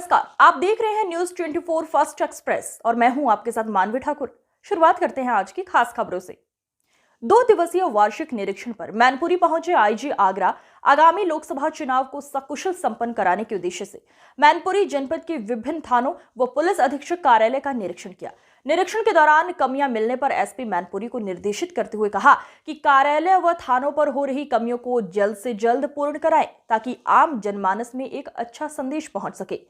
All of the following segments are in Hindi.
नमस्कार, आप देख रहे हैं न्यूज 24 फर्स्ट एक्सप्रेस और मैं हूं आपके साथ मानवी ठाकुर। शुरुआत करते हैं आज की खास खबरों से। 2 दिवसीय वार्षिक निरीक्षण पर मैनपुरी पहुंचे आईजी आगरा आगामी लोकसभा चुनाव को सकुशल संपन्न कराने के उद्देश्य से मैनपुरी जनपद के विभिन्न थानों व पुलिस अधीक्षक कार्यालय का निरीक्षण किया। निरीक्षण के दौरान कमियां मिलने पर एसपी मैनपुरी को निर्देशित करते हुए कहा कि कार्यालय व थानों पर हो रही कमियों को जल्द से जल्द पूर्ण कराएं ताकि आम जनमानस में एक अच्छा संदेश पहुंच सके।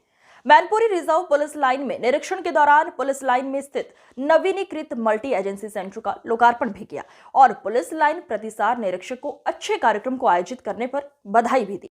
मैनपुरी रिजर्व पुलिस लाइन में निरीक्षण के दौरान पुलिस लाइन में स्थित नवीनीकृत मल्टी एजेंसी सेंटर का लोकार्पण भी किया और पुलिस लाइन प्रतिसार निरीक्षक को अच्छे कार्यक्रम को आयोजित करने पर बधाई भी दी।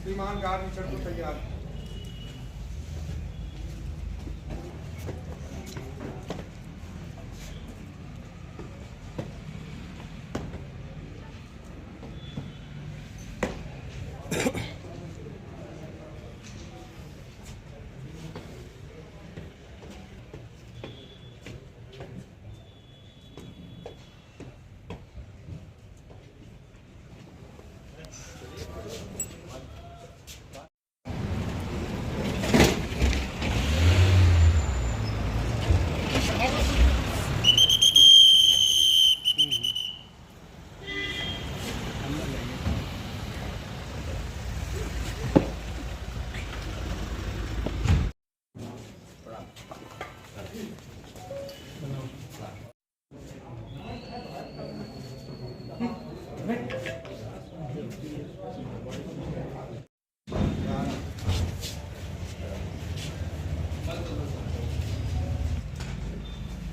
श्रीमान गार्ड को तैयार।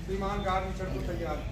श्रीमान गार्ड को तैयार।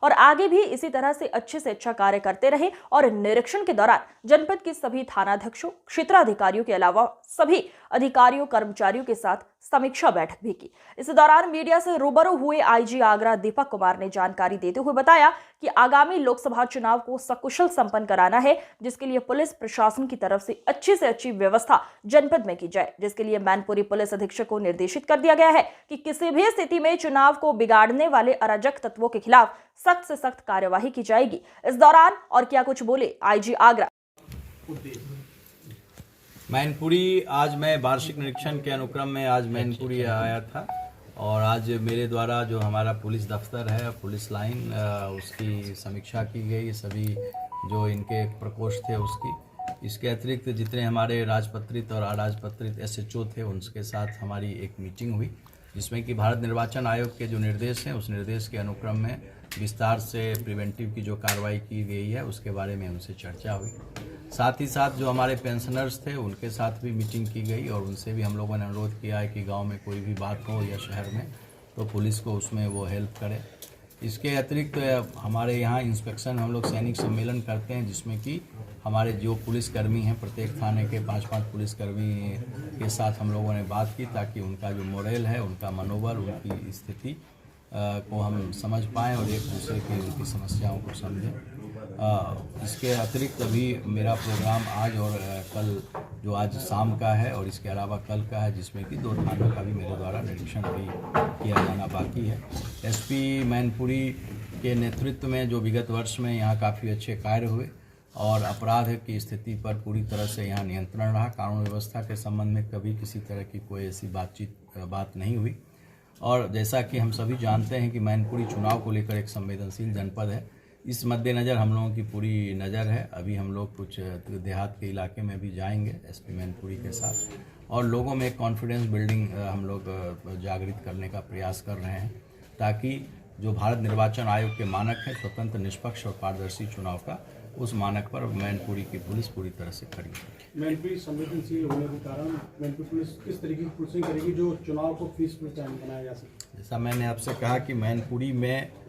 और आगे भी इसी तरह से अच्छा कार्य करते रहे और निरीक्षण के दौरान जनपद के सभी थानाध्यक्षों, क्षेत्राधिकारियों के अलावा सभी अधिकारियों कर्मचारियों के साथ समीक्षा बैठक भी की। इस दौरान मीडिया से रूबरू हुए आईजी आगरा दीपक कुमार ने जानकारी देते हुए बताया कि आगामी लोकसभा चुनाव को सकुशल संपन्न कराना है, जिसके लिए पुलिस प्रशासन की तरफ से अच्छी व्यवस्था जनपद में की जाए, जिसके लिए मैनपुरी पुलिस अधीक्षक को निर्देशित कर दिया गया है कि किसी भी स्थिति में चुनाव को बिगाड़ने वाले अराजक तत्वों के खिलाफ सख्त से सख्त कार्यवाही की जाएगी। इस दौरान और क्या कुछ बोले आईजी आगरा। मैनपुरी आज मैं वार्षिक निरीक्षण के अनुक्रम में आज मैनपुरी आया था और आज मेरे द्वारा जो हमारा पुलिस दफ्तर है, पुलिस लाइन, उसकी समीक्षा की गई, सभी जो इनके प्रकोष्ठ थे उसकी। इसके अतिरिक्त जितने हमारे राजपत्रित और अराजपत्रित एसएचओ थे उनके साथ हमारी एक मीटिंग हुई, जिसमें कि भारत निर्वाचन आयोग के जो निर्देश हैं उस निर्देश के अनुक्रम में विस्तार से प्रिवेंटिव की जो कार्रवाई की गई है उसके बारे में उनसे चर्चा हुई। साथ ही साथ जो हमारे पेंशनर्स थे उनके साथ भी मीटिंग की गई और उनसे भी हम लोगों ने अनुरोध किया है कि गांव में कोई भी बात हो या शहर में तो पुलिस को उसमें वो हेल्प करे। इसके अतिरिक्त हमारे यहाँ इंस्पेक्शन हम लोग सैनिक सम्मेलन करते हैं, जिसमें कि हमारे जो पुलिसकर्मी हैं प्रत्येक थाने के 5-5 पुलिसकर्मी के साथ हम लोगों ने बात की ताकि उनका जो मोरल है, उनका मनोबल, उनकी स्थिति को हम समझ पाएँ और एक दूसरे की उनकी समस्याओं को समझें। इसके अतिरिक्त अभी मेरा प्रोग्राम आज और कल जो आज शाम का है और इसके अलावा कल का है, जिसमें कि 2 थानों का भी मेरे द्वारा निरीक्षण भी किया जाना बाकी है। एसपी मैनपुरी के नेतृत्व में जो विगत वर्ष में यहाँ काफ़ी अच्छे कार्य हुए और अपराध की स्थिति पर पूरी तरह से यहाँ नियंत्रण रहा। कानून व्यवस्था के संबंध में कभी किसी तरह की कोई ऐसी बात नहीं हुई। और जैसा कि हम सभी जानते हैं कि मैनपुरी चुनाव को लेकर एक संवेदनशील जनपद है, इस मद्देनज़र हम लोगों की पूरी नज़र है। अभी हम लोग कुछ देहात के इलाके में भी जाएंगे एसपी मैनपुरी के साथ, और लोगों में कॉन्फिडेंस बिल्डिंग हम लोग जागृत करने का प्रयास कर रहे हैं, ताकि जो भारत निर्वाचन आयोग के मानक हैं स्वतंत्र, निष्पक्ष और पारदर्शी चुनाव का, उस मानक पर मैनपुरी की पुलिस पूरी तरह से खड़ी है। मैनपुरी संवेदनशील होने के कारण मैनपुरी पुलिस किस तरीके की पुलिसिंग करेगी जो चुनाव को पीसफुल टाइम बनाया जा सके? जैसा मैंने आपसे कहा कि मैनपुरी में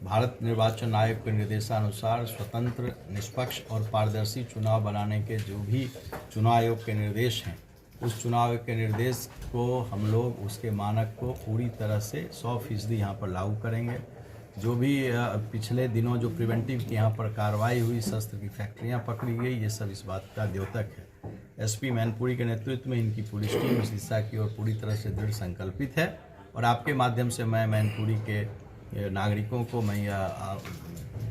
भारत निर्वाचन आयोग के निर्देशानुसार स्वतंत्र, निष्पक्ष और पारदर्शी चुनाव बनाने के जो भी चुनाव आयोग के निर्देश हैं, उस चुनाव आयोग के निर्देश को हम लोग उसके मानक को पूरी तरह से 100% यहाँ पर लागू करेंगे। जो भी पिछले दिनों जो प्रिवेंटिव की यहाँ पर कार्रवाई हुई, शस्त्र की फैक्ट्रियाँ पकड़ी गई, ये सब इस बात का द्योतक है। एसपी मैनपुरी के नेतृत्व में इनकी पुलिस टीम इस दिशा की ओर पूरी तरह से दृढ़ संकल्पित है, और आपके माध्यम से मैं मैनपुरी के नागरिकों को मैं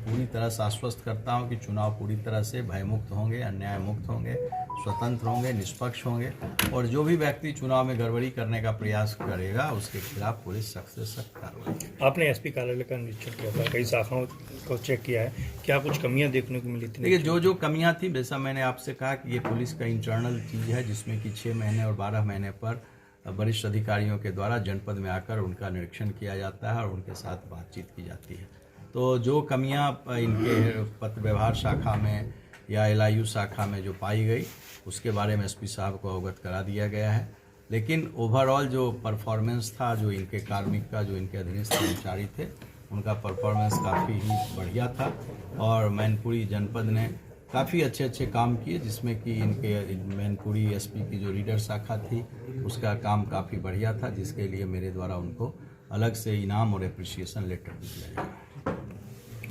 पूरी तरह से आश्वस्त करता हूं कि चुनाव पूरी तरह से भयमुक्त होंगे, अन्याय मुक्त होंगे, स्वतंत्र होंगे, निष्पक्ष होंगे, और जो भी व्यक्ति चुनाव में गड़बड़ी करने का प्रयास करेगा उसके खिलाफ पुलिस सख्त से सख्त कार्रवाई। आपने एसपी कार्यालय का निरीक्षण किया था, कई शाखाओं को चेक किया है, क्या कुछ कमियां देखने को मिली थी? देखिए, जो कमियां थी, जैसा मैंने आपसे कहा कि ये पुलिस का इंटरनल चीज़ है, जिसमें कि 6 महीने और 12 महीने पर वरिष्ठ अधिकारियों के द्वारा जनपद में आकर उनका निरीक्षण किया जाता है और उनके साथ बातचीत की जाती है। तो जो कमियां इनके पत्र व्यवहार शाखा में या LIU शाखा में जो पाई गई, उसके बारे में एसपी साहब को अवगत करा दिया गया है। लेकिन ओवरऑल जो परफॉर्मेंस था, जो इनके कार्मिक का, जो इनके अधीनस्थ कर्मचारी थे, उनका परफॉर्मेंस काफ़ी ही बढ़िया था, और मैनपुरी जनपद ने काफ़ी अच्छे काम किए, जिसमें कि इनके मैनपुरी एसपी की जो रीडर शाखा थी उसका काम काफ़ी बढ़िया था, जिसके लिए मेरे द्वारा उनको अलग से इनाम और एप्रिसिएशन लेटर भी दिया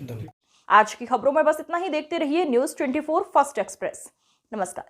जाएगा। आज की खबरों में बस इतना ही। देखते रहिए News 24 फर्स्ट एक्सप्रेस। नमस्कार।